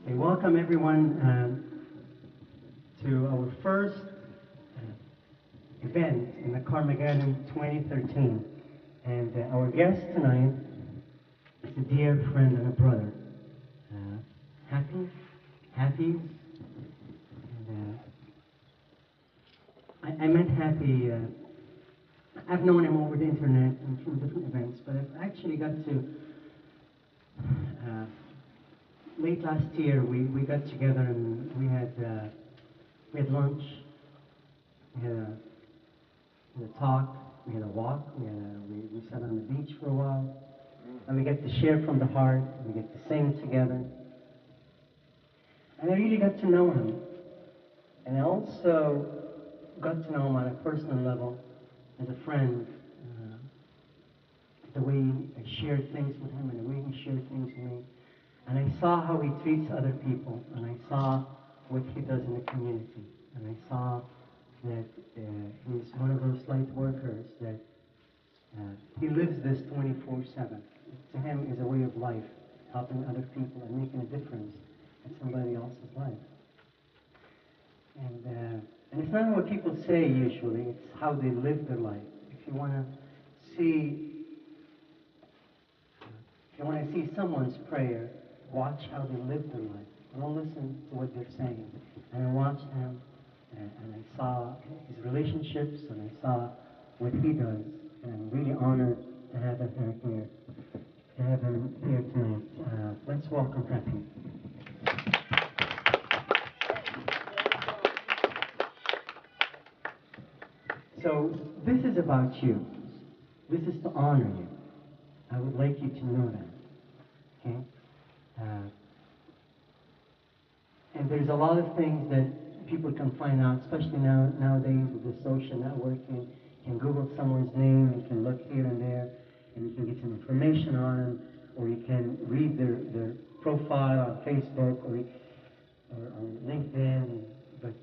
I welcome everyone to our first event in the Karmageddon 2013. And our guest tonight is a dear friend and a brother, HappyZ. And I met Happy. I've known him over the internet and from different events, but I've actually got to. Late last year, we got together and we had lunch, we had a talk, we had a walk, we sat on the beach for a while, and we get to share from the heart, we get to sing together. And I really got to know him. And I also got to know him on a personal level as a friend. The way I shared things with him and the way he shared things with me. And I saw how he treats other people, and I saw what he does in the community. And I saw that he's one of those light workers that he lives this 24/7. To him is a way of life, helping other people and making a difference in somebody else's life. And it's not what people say usually, it's how they live their life. If you want to see someone's prayer, watch how they live their life. Don't listen to what they're saying. And I watched him, and I saw his relationships, and I saw what he does. And I'm really honored to have him here tonight. Let's welcome Happy. So this is about you. This is to honor you. I would like you to know that. Okay? And there's a lot of things that people can find out, especially nowadays with the social networking. You can Google someone's name, you can look here and there, and you can get some information on them, or you can read their profile on Facebook or on LinkedIn. But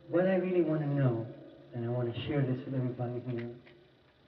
what I really want to know, and I want to share this with everybody here,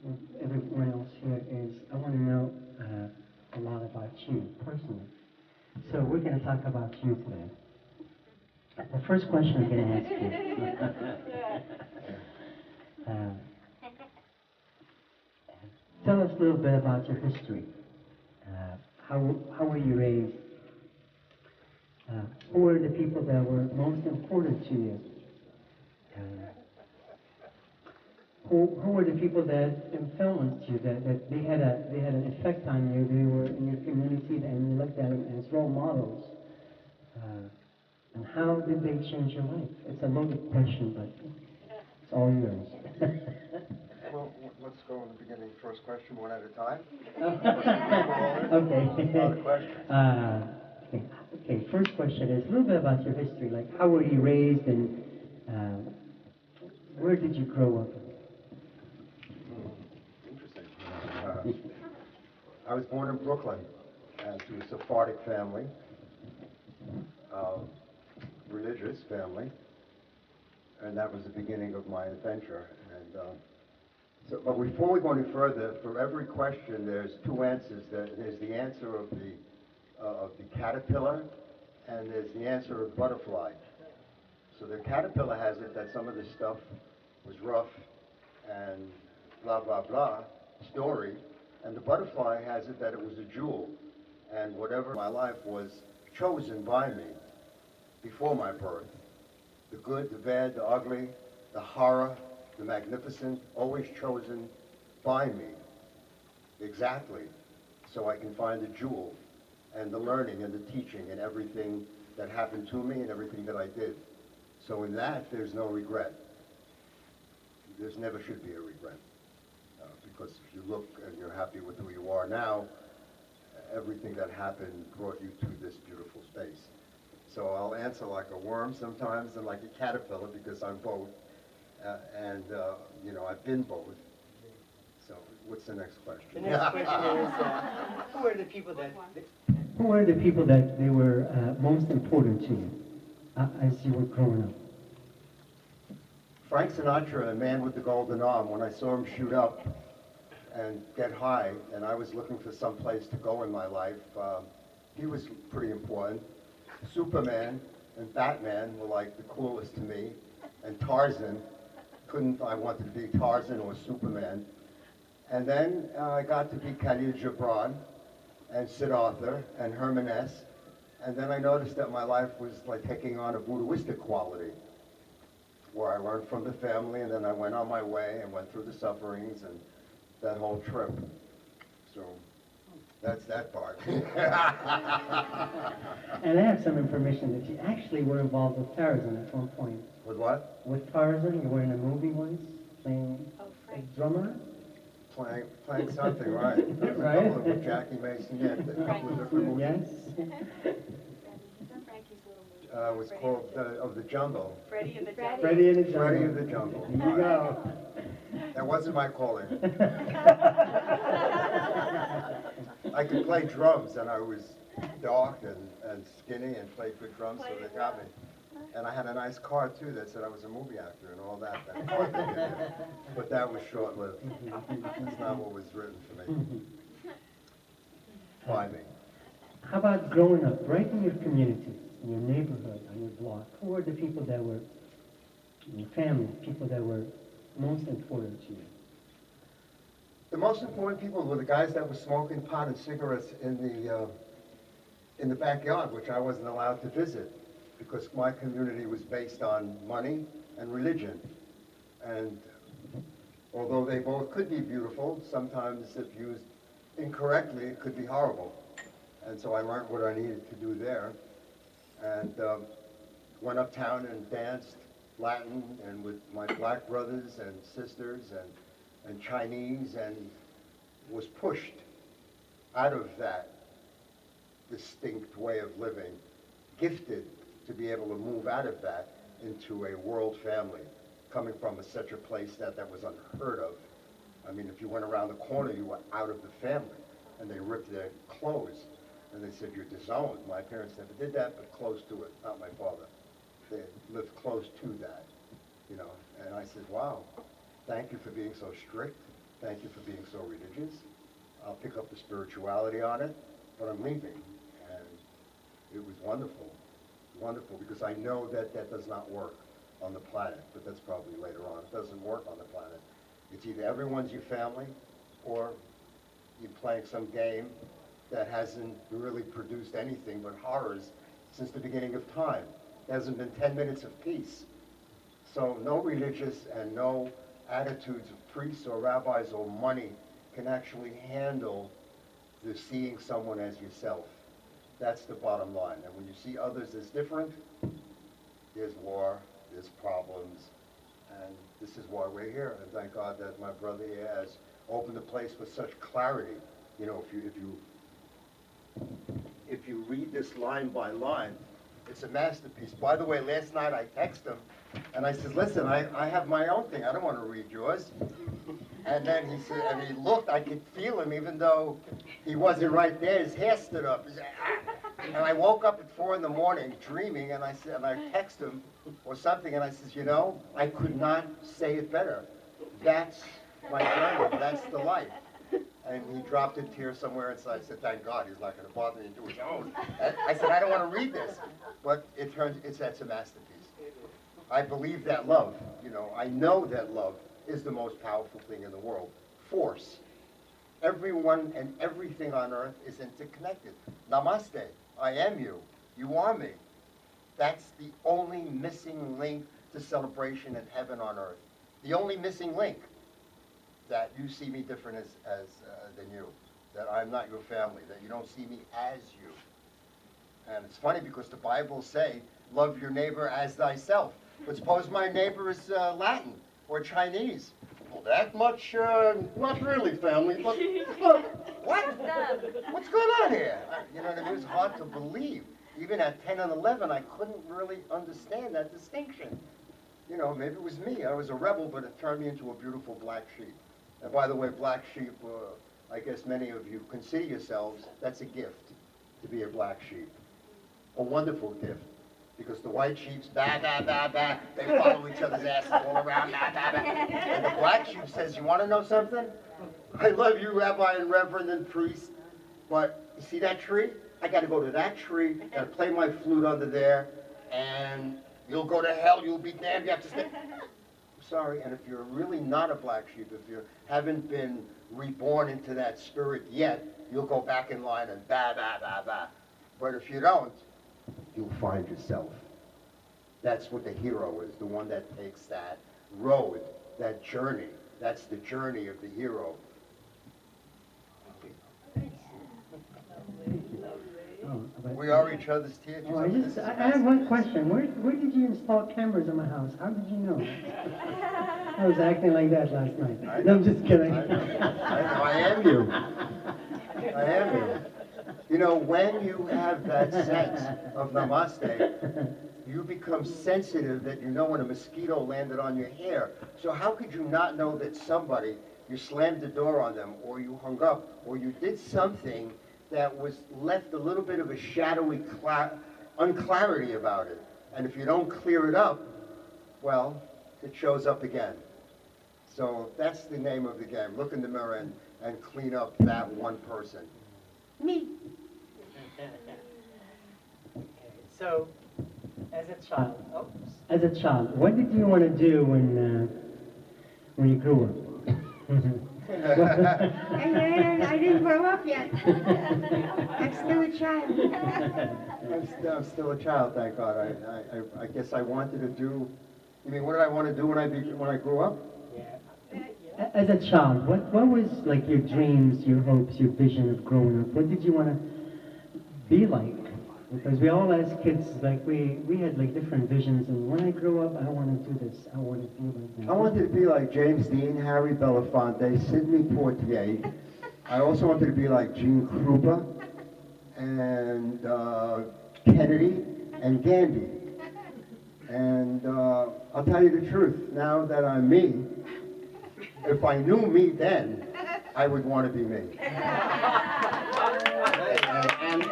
with everyone else here, is I want to know a lot about you personally. So we're going to talk about you today. The first question I'm going to ask you. Tell us a little bit about your history. How were you raised? Who were the people that were most important to you? Who were the people that influenced you, that they had an effect on you, they were in your community and you looked at them as role models? And how did they change your life? It's a loaded question, but it's all yours. Well, let's go in the beginning. First question, one at a time. Okay. Question. Okay, first question is a little bit about your history. Like, how were you raised and where did you grow up? Interesting. I was born in Brooklyn to a Sephardic family, religious family, and that was the beginning of my adventure. And but before we go any further, for every question, there's two answers. There's the answer of the caterpillar, and there's the answer of butterfly. So the caterpillar has it that some of the stuff was rough and blah, blah, blah story, and the butterfly has it that it was a jewel, and whatever my life was chosen by me before my birth. The good, the bad, the ugly, the horror, the magnificent, always chosen by me, exactly, so I can find the jewel and the learning and the teaching and everything that happened to me and everything that I did. So in that, there's no regret. There never should be a regret. Because if you look and you're happy with who you are now, everything that happened brought you to this beautiful space. So I'll answer like a worm sometimes and like a caterpillar because I'm both. I've been both. So what's the next question? The next question is, who are the people that they were most important to you as you were growing up? Frank Sinatra, a man with the golden arm, when I saw him shoot up and get high, and I was looking for some place to go in my life, he was pretty important. Superman and Batman were like the coolest to me, and Tarzan. I wanted to be Tarzan or Superman. And then I got to be Khalil Gibran and Siddhartha and Herman S. And then I noticed that my life was like taking on a Buddhistic quality, where I learned from the family, and then I went on my way and went through the sufferings and that whole trip. So that's that part. And I have some information that you actually were involved with Tarzan at one point. With what? With Tarzan, you were in a movie once, playing a drummer? Playing something, right. There was a Right. couple with Jackie Mason, yeah, a couple of different movies. Yes? It was called Of the Jungle. Freddie and the Jungle. Freddie in the Jungle. Freddie of the Jungle. There you go. That wasn't my calling. I could play drums, and I was dark and skinny and played good drums, so they got me. And I had a nice card, too, that said I was a movie actor and all that. That card they gave me. But that was short-lived. That's not what was written for me. By me. How about growing up, right in your community, in your neighborhood, on your block? Who were the people that were, in your family, people that were most important to you? The most important people were the guys that were smoking pot and cigarettes in the backyard, which I wasn't allowed to visit, because my community was based on money and religion. And although they both could be beautiful, sometimes if used incorrectly, it could be horrible. And so I learned what I needed to do there, and went uptown and danced Latin and with my black brothers and sisters and Chinese, and was pushed out of that distinct way of living, gifted to be able to move out of that into a world family, coming from such a place that was unheard of. I mean, if you went around the corner, you were out of the family, and they ripped their clothes, and they said, you're disowned. My parents never did that, but close to it, not my father. They lived close to that, you know. And I said, wow, thank you for being so strict. Thank you for being so religious. I'll pick up the spirituality on it, but I'm leaving. And it was wonderful. Wonderful, because I know that that does not work on the planet, but that's probably later on. It doesn't work on the planet. It's either everyone's your family, or you're playing some game that hasn't really produced anything but horrors since the beginning of time. There hasn't been 10 minutes of peace. So no religious and no attitudes of priests or rabbis or money can actually handle the seeing someone as yourself. That's the bottom line. And when you see others as different, there's war, there's problems, and this is why we're here. And thank God that my brother here has opened the place with such clarity. You know, if you read this line by line, it's a masterpiece. By the way, last night I texted him, and I said, listen, I have my own thing. I don't want to read yours. And then he said, and he looked, I could feel him, even though he wasn't right there. His hair stood up. He said, ah. And I woke up at 4 in the morning dreaming, and I said, and I texted him or something, and I said, you know, I could not say it better. That's my journey. That's the life. And he dropped a tear somewhere inside. I said, thank God, he's not going to bother me and do his own. And I said, I don't want to read this. But that's a masterpiece. I believe that love, you know, I know that love is the most powerful thing in the world. Force. Everyone and everything on earth is interconnected. Namaste. I am you. You are me. That's the only missing link to celebration in heaven on earth. The only missing link. That you see me different than you, that I'm not your family, that you don't see me as you. And it's funny because the Bible say, love your neighbor as thyself. But suppose my neighbor is Latin or Chinese. Well, that much, not really family, but what? What's going on here? You know, it was hard to believe. Even at 10 and 11, I couldn't really understand that distinction. You know, maybe it was me. I was a rebel, but it turned me into a beautiful black sheep. And by the way, black sheep, I guess many of you consider yourselves, that's a gift, to be a black sheep. A wonderful gift. Because the white sheep's bah, bah, bah, bah, they follow each other's asses all around, bah, bah, bah. And the black sheep says, you want to know something? I love you, Rabbi and Reverend and priest, but you see that tree? I gotta go to that tree, gotta play my flute under there, and you'll go to hell, you'll be damned, you have to stay. I'm sorry, and if you're really not a black sheep, if you haven't been reborn into that spirit yet, you'll go back in line and bah, bah, bah, bah. But if you don't, you'll find yourself. That's what the hero is, the one that takes that road, that journey. That's the journey of the hero. We are each other's teachers. Oh, I have one question. Where did you install cameras in my house? How did you know? I was acting like that last night. No, I'm just kidding. I am you. I am you. You know, when you have that sense of namaste, you become sensitive that you know when a mosquito landed on your hair. So how could you not know that somebody, you slammed the door on them, or you hung up, or you did something that was left a little bit of a shadowy unclarity about it. And if you don't clear it up, well, it shows up again. So that's the name of the game. Look in the mirror and clean up that one person. Me. Okay, so, as a child, As a child, what did you want to do when you grew up? And I didn't grow up yet. I'm still a child. I'm still a child, thank God. I guess I wanted to do. You mean what did I want to do when I grew up? Yeah. As a child, what was like your dreams, your hopes, your vision of growing up? What did you want to be like? Because we all as kids, like we had like different visions, and when I grow up, I want to do this, I want to be like that. I wanted to be like James Dean, Harry Belafonte, Sidney Poitier. I also wanted to be like Gene Krupa and Kennedy and Gandhi. And I'll tell you the truth, now that I'm me, if I knew me then, I would want to be me.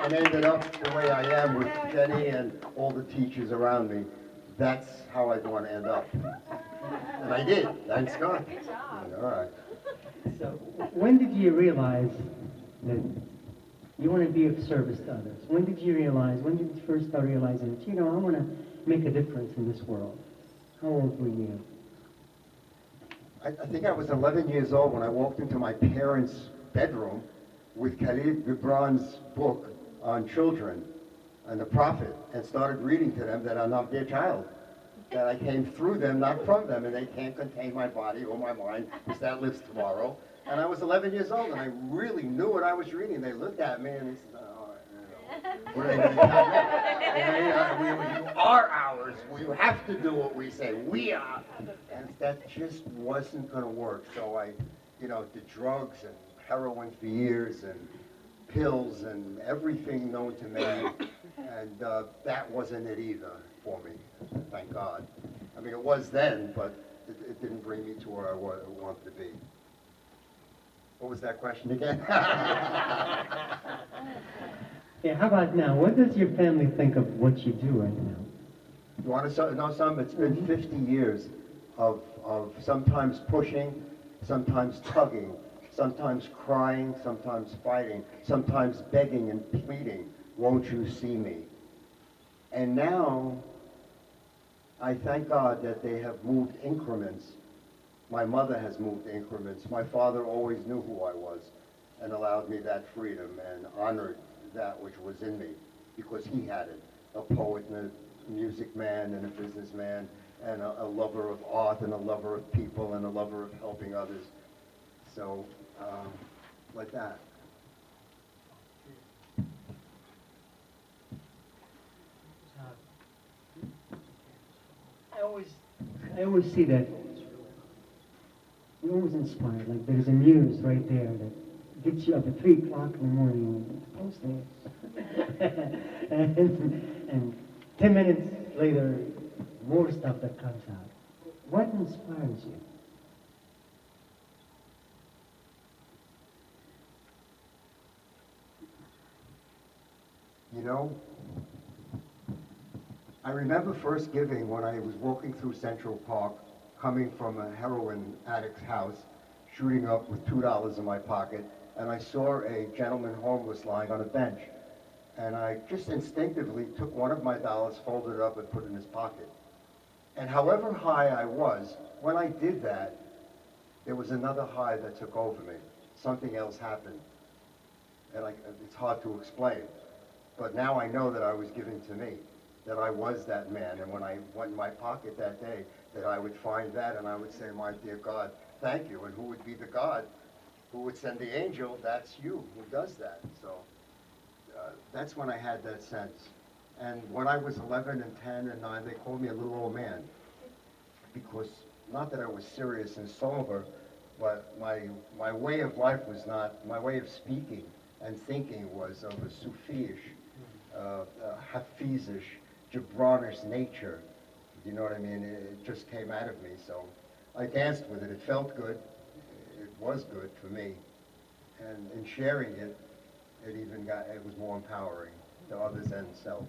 And ended up the way I am with Jenny and all the teachers around me. That's how I'd want to end up. And I did, thanks God. All right. So when did you realize that you want to be of service to others? When did you first start realizing that, I want to make a difference in this world? How old were you? I think I was 11 years old when I walked into my parents' bedroom with Khalil Gibran's book on children and the prophet, and started reading to them that I'm not their child, that I came through them, not from them, and they can't contain my body or my mind, because that lives tomorrow. And I was 11 years old, and I really knew what I was reading. They looked at me and they said, what are they going to tell me? You are ours. You have to do what we say. We are. And that just wasn't going to work. So I, did drugs and heroin for years and pills and everything known to man. And that wasn't it either for me, thank God. I mean, it was then, but it didn't bring me to where I wanted to be. What was that question again? Yeah, how about now? What does your family think of what you do right now? You want to know something? It's been 50 years of sometimes pushing, sometimes tugging, sometimes crying, sometimes fighting, sometimes begging and pleading, won't you see me? And now, I thank God that they have moved increments. My mother has moved increments. My father always knew who I was and allowed me that freedom and honored that which was in me, because he had it. A poet and a music man and a businessman and a lover of art and a lover of people and a lover of helping others. So, like that. I always see that you're always inspired. Like there's a muse right there that gets you up at 3 o'clock in the morning. Post this. and 10 minutes later, more stuff that comes out. What inspires you? I remember first giving when I was walking through Central Park, coming from a heroin addict's house, shooting up with $2 in my pocket, and I saw a gentleman homeless lying on a bench. And I just instinctively took one of my dollars, folded it up, and put it in his pocket. And however high I was, when I did that, there was another high that took over me. Something else happened. And it's hard to explain. But now I know that I was given to me, that I was that man. And when I went in my pocket that day, that I would find that and I would say, my dear God, thank you. And who would be the God who would send the angel? That's you who does that. So that's when I had that sense. And when I was 11 and 10 and 9, they called me a little old man. Because, not that I was serious and sober, but my way of life was not, my way of speaking and thinking was of a Sufi-ish, HappyZ-ish, Gibranish nature. You know what I mean? It just came out of me, so I danced with it. It felt good. It was good for me. And in sharing it, it was more empowering to others and self.